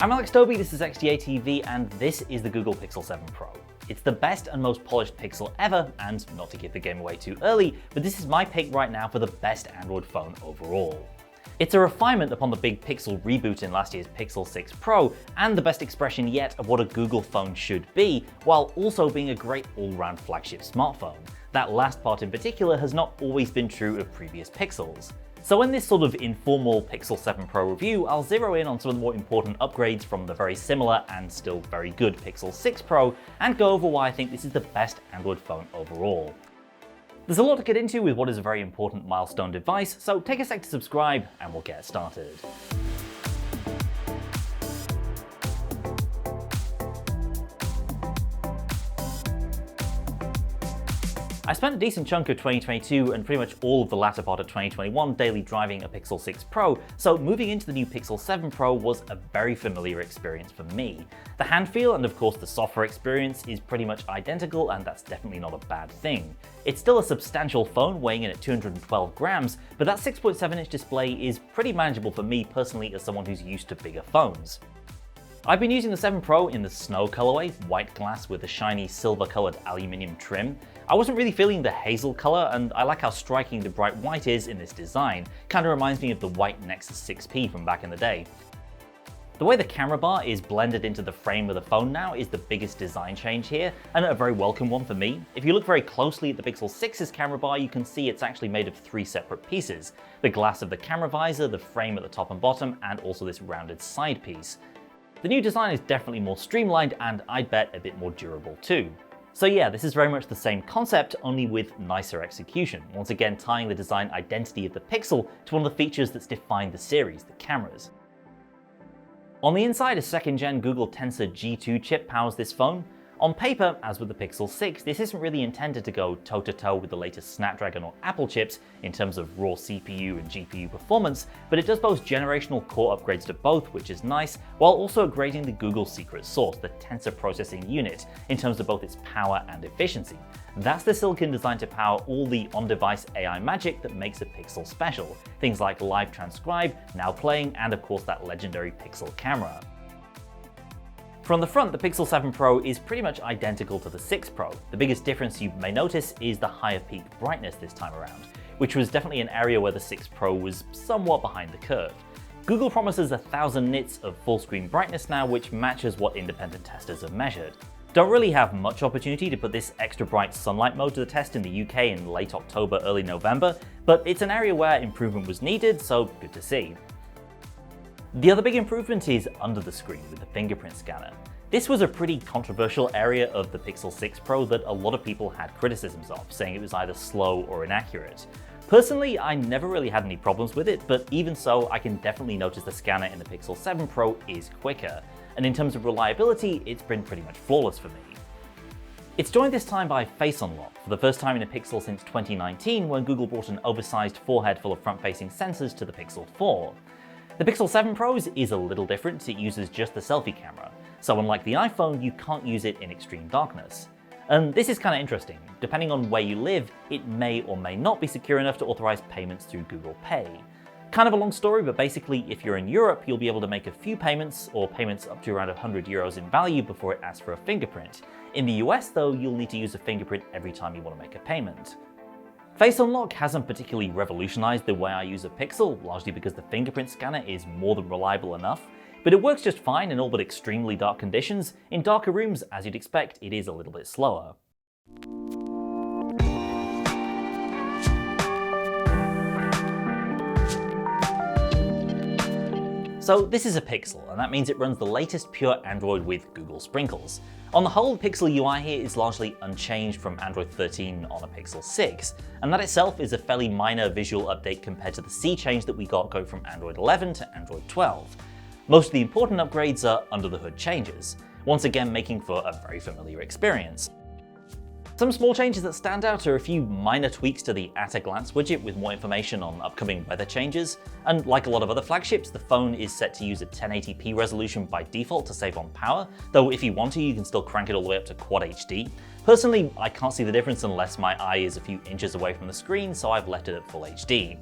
I'm Alex Toby, this is XDA TV, and this is the Google Pixel 7 Pro. It's the best and most polished Pixel ever, and not to give the game away too early, but this is my pick right now for the best Android phone overall. It's a refinement upon the big Pixel reboot in last year's Pixel 6 Pro, and the best expression yet of what a Google phone should be, while also being a great all-round flagship smartphone. That last part in particular has not always been true of previous Pixels. So in this sort of informal Pixel 7 Pro review, I'll zero in on some of the more important upgrades from the very similar and still very good Pixel 6 Pro, and go over why I think this is the best Android phone overall. There's a lot to get into with what is a very important milestone device, so take a sec to subscribe and we'll get started. I spent a decent chunk of 2022 and pretty much all of the latter part of 2021 daily driving a Pixel 6 Pro, so moving into the new Pixel 7 Pro was a very familiar experience for me. The hand feel and of course the software experience is pretty much identical, and that's definitely not a bad thing. It's still a substantial phone weighing in at 212 grams, but that 6.7-inch display is pretty manageable for me personally as someone who's used to bigger phones. I've been using the 7 Pro in the Snow colorway, white glass with a shiny silver-colored aluminium trim. I wasn't really feeling the hazel color, and I like how striking the bright white is in this design. Kinda reminds me of the white Nexus 6P from back in the day. The way the camera bar is blended into the frame of the phone now is the biggest design change here, and a very welcome one for me. If you look very closely at the Pixel 6's camera bar, you can see it's actually made of 3 separate pieces. The glass of the camera visor, the frame at the top and bottom, and also this rounded side piece. The new design is definitely more streamlined and I'd bet a bit more durable too. So yeah, this is very much the same concept, only with nicer execution, once again tying the design identity of the Pixel to one of the features that's defined the series, the cameras. On the inside, a 2nd gen Google Tensor G2 chip powers this phone. On paper, as with the Pixel 6, this isn't really intended to go toe-to-toe with the latest Snapdragon or Apple chips in terms of raw CPU and GPU performance, but it does boast generational core upgrades to both, which is nice, while also upgrading the Google secret sauce, the Tensor Processing Unit, in terms of both its power and efficiency. That's the silicon designed to power all the on-device AI magic that makes a Pixel special, things like Live Transcribe, Now Playing, and of course that legendary Pixel camera. From the front, the Pixel 7 Pro is pretty much identical to the 6 Pro. The biggest difference you may notice is the higher peak brightness this time around, which was definitely an area where the 6 Pro was somewhat behind the curve. Google promises 1000 nits of full screen brightness now, which matches what independent testers have measured. Don't really have much opportunity to put this extra bright sunlight mode to the test in the UK in late October, early November, but it's an area where improvement was needed, so good to see. The other big improvement is under the screen with the fingerprint scanner. This was a pretty controversial area of the Pixel 6 Pro that a lot of people had criticisms of, saying it was either slow or inaccurate. Personally, I never really had any problems with it, but even so, I can definitely notice the scanner in the Pixel 7 Pro is quicker, and in terms of reliability, it's been pretty much flawless for me. It's joined this time by Face Unlock, for the first time in a Pixel since 2019 when Google brought an oversized forehead full of front-facing sensors to the Pixel 4. The Pixel 7 Pro's is a little different, it uses just the selfie camera, so unlike the iPhone, you can't use it in extreme darkness. And this is kind of interesting. Depending on where you live, it may or may not be secure enough to authorize payments through Google Pay. Kind of a long story, but basically if you're in Europe, you'll be able to make a few payments, or payments up to around 100 euros in value before it asks for a fingerprint. In the US though, you'll need to use a fingerprint every time you want to make a payment. Face Unlock hasn't particularly revolutionized the way I use a Pixel, largely because the fingerprint scanner is more than reliable enough, but it works just fine in all but extremely dark conditions. In darker rooms, as you'd expect, it is a little bit slower. So this is a Pixel, and that means it runs the latest pure Android with Google sprinkles. On the whole, Pixel UI here is largely unchanged from Android 13 on a Pixel 6, and that itself is a fairly minor visual update compared to the sea change that we got going from Android 11 to Android 12. Most of the important upgrades are under the hood changes, once again making for a very familiar experience. Some small changes that stand out are a few minor tweaks to the At a Glance widget with more information on upcoming weather changes, and like a lot of other flagships, the phone is set to use a 1080p resolution by default to save on power, though if you want to, you can still crank it all the way up to Quad HD. Personally, I can't see the difference unless my eye is a few inches away from the screen, so I've left it at Full HD.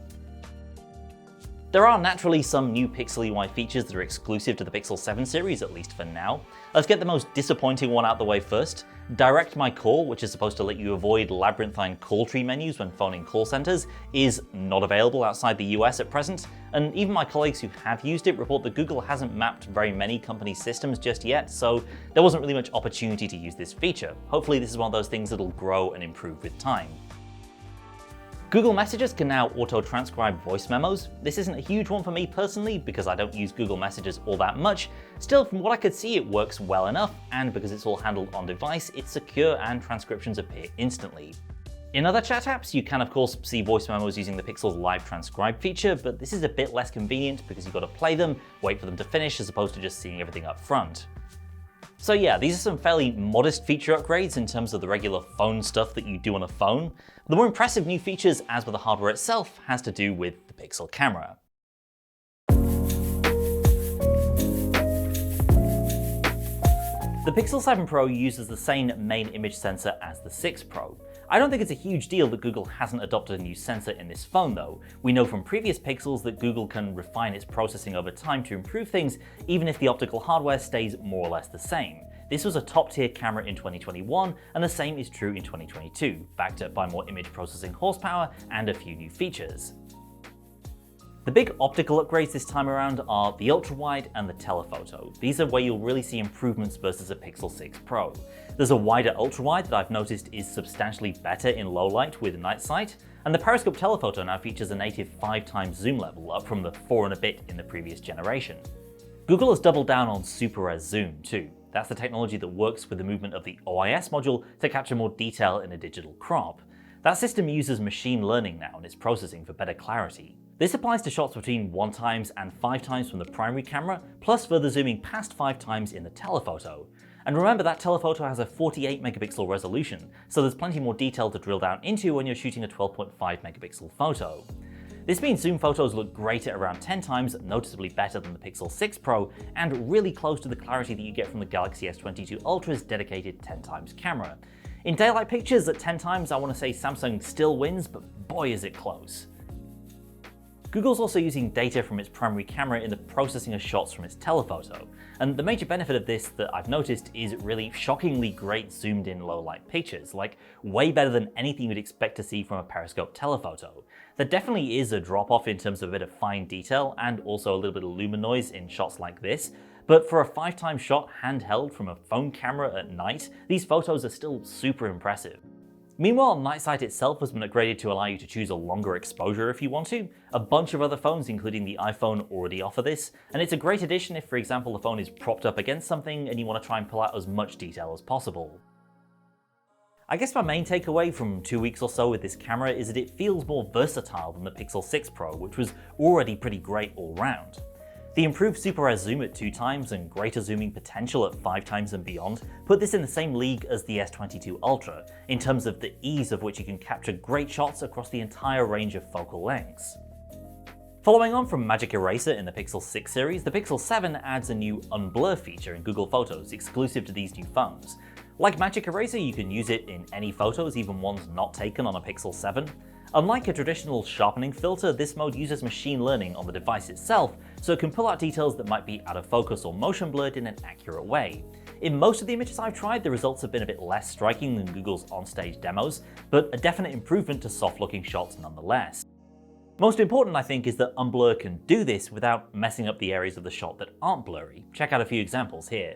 There are naturally some new Pixel UI features that are exclusive to the Pixel 7 series, at least for now. Let's get the most disappointing one out the way first. Direct My Call, which is supposed to let you avoid labyrinthine call tree menus when phoning call centers, is not available outside the US at present, and even my colleagues who have used it report that Google hasn't mapped very many company systems just yet, so there wasn't really much opportunity to use this feature. Hopefully this is one of those things that'll grow and improve with time. Google Messages can now auto-transcribe voice memos. This isn't a huge one for me personally because I don't use Google Messages all that much. Still, from what I could see, it works well enough, and because it's all handled on device, it's secure and transcriptions appear instantly. In other chat apps, you can of course see voice memos using the Pixel's Live Transcribe feature, but this is a bit less convenient because you've got to play them, wait for them to finish, as opposed to just seeing everything up front. So yeah, these are some fairly modest feature upgrades in terms of the regular phone stuff that you do on a phone. The more impressive new features, as with the hardware itself, has to do with the Pixel camera. The Pixel 7 Pro uses the same main image sensor as the 6 Pro. I don't think it's a huge deal that Google hasn't adopted a new sensor in this phone though. We know from previous Pixels that Google can refine its processing over time to improve things, even if the optical hardware stays more or less the same. This was a top-tier camera in 2021, and the same is true in 2022, backed up by more image processing horsepower and a few new features. The big optical upgrades this time around are the ultra-wide and the telephoto. These are where you'll really see improvements versus a Pixel 6 Pro. There's a wider ultra-wide that I've noticed is substantially better in low light with night sight, and the periscope telephoto now features a native 5x zoom level, up from the 4 and a bit in the previous generation. Google has doubled down on Super Res Zoom too. That's the technology that works with the movement of the OIS module to capture more detail in a digital crop. That system uses machine learning now in its processing for better clarity. This applies to shots between 1x and 5x from the primary camera, plus further zooming past 5x in the telephoto. And remember, that telephoto has a 48 megapixel resolution, so there's plenty more detail to drill down into when you're shooting a 12.5 megapixel photo. This means zoom photos look great at around 10x, noticeably better than the Pixel 6 Pro, and really close to the clarity that you get from the Galaxy S22 Ultra's dedicated 10x camera. In daylight pictures at 10x, I want to say Samsung still wins, but boy is it close. Google's also using data from its primary camera in the processing of shots from its telephoto, and the major benefit of this that I've noticed is really shockingly great zoomed in low light pictures, like way better than anything you'd expect to see from a periscope telephoto. There definitely is a drop off in terms of a bit of fine detail and also a little bit of lumen noise in shots like this, but for a 5x shot handheld from a phone camera at night, these photos are still super impressive. Meanwhile, Night Sight itself has been upgraded to allow you to choose a longer exposure if you want to. A bunch of other phones, including the iPhone, already offer this, and it's a great addition if, for example, the phone is propped up against something and you want to try and pull out as much detail as possible. I guess my main takeaway from 2 weeks or so with this camera is that it feels more versatile than the Pixel 6 Pro, which was already pretty great all round. The improved Super Res zoom at 2x and greater zooming potential at 5x and beyond put this in the same league as the S22 Ultra, in terms of the ease of which you can capture great shots across the entire range of focal lengths. Following on from Magic Eraser in the Pixel 6 series, the Pixel 7 adds a new Unblur feature in Google Photos exclusive to these new phones. Like Magic Eraser, you can use it in any photos, even ones not taken on a Pixel 7. Unlike a traditional sharpening filter, this mode uses machine learning on the device itself, so it can pull out details that might be out of focus or motion blurred in an accurate way. In most of the images I've tried, the results have been a bit less striking than Google's onstage demos, but a definite improvement to soft-looking shots nonetheless. Most important, I think, is that Unblur can do this without messing up the areas of the shot that aren't blurry. Check out a few examples here.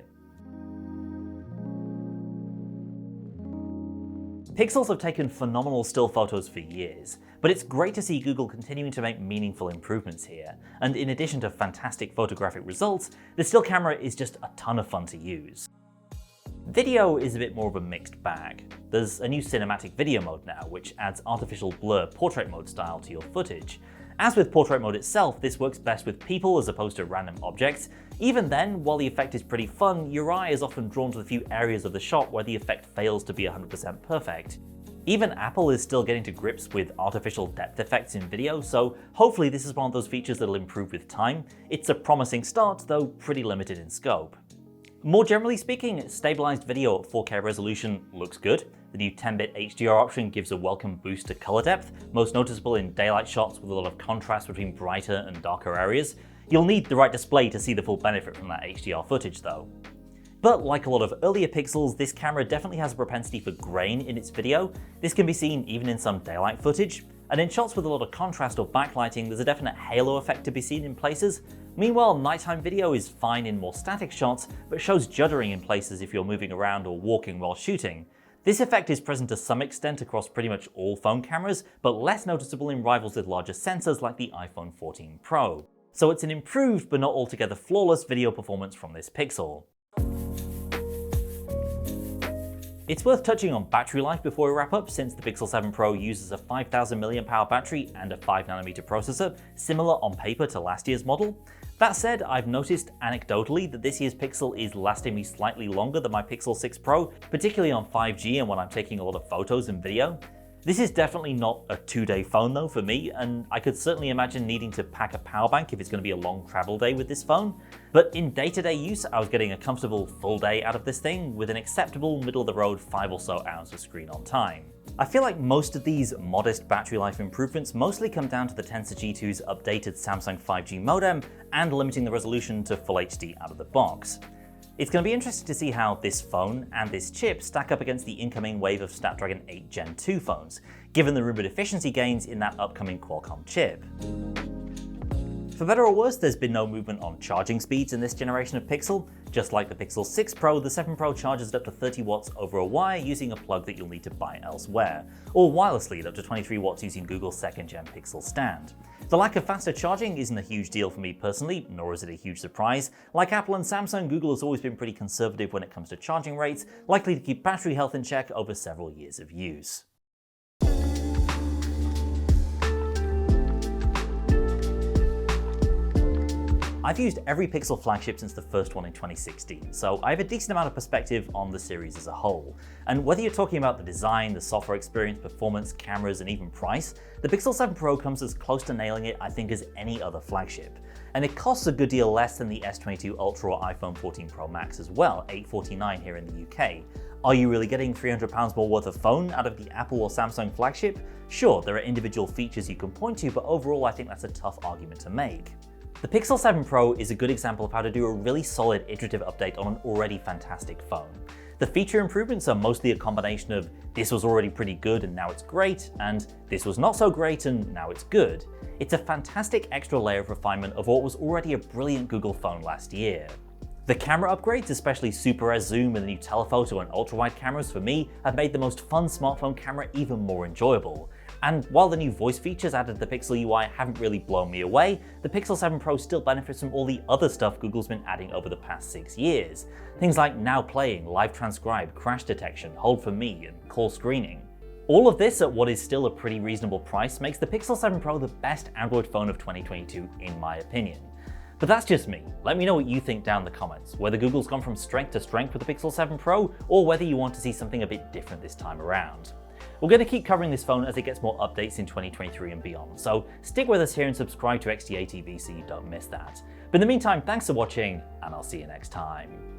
Pixels have taken phenomenal still photos for years, but it's great to see Google continuing to make meaningful improvements here, and in addition to fantastic photographic results, the still camera is just a ton of fun to use. Video is a bit more of a mixed bag. There's a new cinematic video mode now, which adds artificial blur portrait mode style to your footage. As with portrait mode itself, this works best with people as opposed to random objects. Even then, while the effect is pretty fun, your eye is often drawn to the few areas of the shot where the effect fails to be 100% perfect. Even Apple is still getting to grips with artificial depth effects in video, so hopefully this is one of those features that'll improve with time. It's a promising start, though pretty limited in scope. More generally speaking, stabilized video at 4K resolution looks good. The new 10-bit HDR option gives a welcome boost to color depth, most noticeable in daylight shots with a lot of contrast between brighter and darker areas. You'll need the right display to see the full benefit from that HDR footage though. But like a lot of earlier Pixels, this camera definitely has a propensity for grain in its video. This can be seen even in some daylight footage, and in shots with a lot of contrast or backlighting, there's a definite halo effect to be seen in places. Meanwhile, nighttime video is fine in more static shots, but shows juddering in places if you're moving around or walking while shooting. This effect is present to some extent across pretty much all phone cameras, but less noticeable in rivals with larger sensors like the iPhone 14 Pro. So it's an improved but not altogether flawless video performance from this Pixel. It's worth touching on battery life before we wrap up, since the Pixel 7 Pro uses a 5000 mAh battery and a 5nm processor, similar on paper to last year's model. That said, I've noticed anecdotally that this year's Pixel is lasting me slightly longer than my Pixel 6 Pro, particularly on 5G and when I'm taking a lot of photos and video. This is definitely not a 2-day phone though for me, and I could certainly imagine needing to pack a power bank if it's going to be a long travel day with this phone. But in day-to-day use, I was getting a comfortable full day out of this thing with an acceptable middle-of-the-road 5 or so hours of screen on time. I feel like most of these modest battery life improvements mostly come down to the Tensor G2's updated Samsung 5G modem and limiting the resolution to Full HD out of the box. It's going to be interesting to see how this phone and this chip stack up against the incoming wave of Snapdragon 8 Gen 2 phones, given the rumored efficiency gains in that upcoming Qualcomm chip. For better or worse, there's been no movement on charging speeds in this generation of Pixel. Just like the Pixel 6 Pro, the 7 Pro charges at up to 30 watts over a wire using a plug that you'll need to buy elsewhere, or wirelessly at up to 23 watts using Google's 2nd Gen Pixel stand. The lack of faster charging isn't a huge deal for me personally, nor is it a huge surprise. Like Apple and Samsung, Google has always been pretty conservative when it comes to charging rates, likely to keep battery health in check over several years of use. I've used every Pixel flagship since the first one in 2016, so I have a decent amount of perspective on the series as a whole. And whether you're talking about the design, the software experience, performance, cameras, and even price, the Pixel 7 Pro comes as close to nailing it, I think, as any other flagship. And it costs a good deal less than the S22 Ultra or iPhone 14 Pro Max as well, $849 here in the UK. Are you really getting £300 more worth of phone out of the Apple or Samsung flagship? Sure, there are individual features you can point to, but overall I think that's a tough argument to make. The Pixel 7 Pro is a good example of how to do a really solid iterative update on an already fantastic phone. The feature improvements are mostly a combination of this was already pretty good and now it's great, and this was not so great and now it's good. It's a fantastic extra layer of refinement of what was already a brilliant Google phone last year. The camera upgrades, especially Super Res Zoom and the new telephoto and ultra-wide cameras for me, have made the most fun smartphone camera even more enjoyable. And while the new voice features added to the Pixel UI haven't really blown me away, the Pixel 7 Pro still benefits from all the other stuff Google's been adding over the past 6 years. Things like Now Playing, Live Transcribe, Crash Detection, Hold for Me, and Call Screening. All of this at what is still a pretty reasonable price makes the Pixel 7 Pro the best Android phone of 2022 in my opinion. But that's just me. Let me know what you think down in the comments, whether Google's gone from strength to strength with the Pixel 7 Pro, or whether you want to see something a bit different this time around. We're going to keep covering this phone as it gets more updates in 2023 and beyond, so stick with us here and subscribe to XDA TV so you don't miss that. But in the meantime, thanks for watching, and I'll see you next time.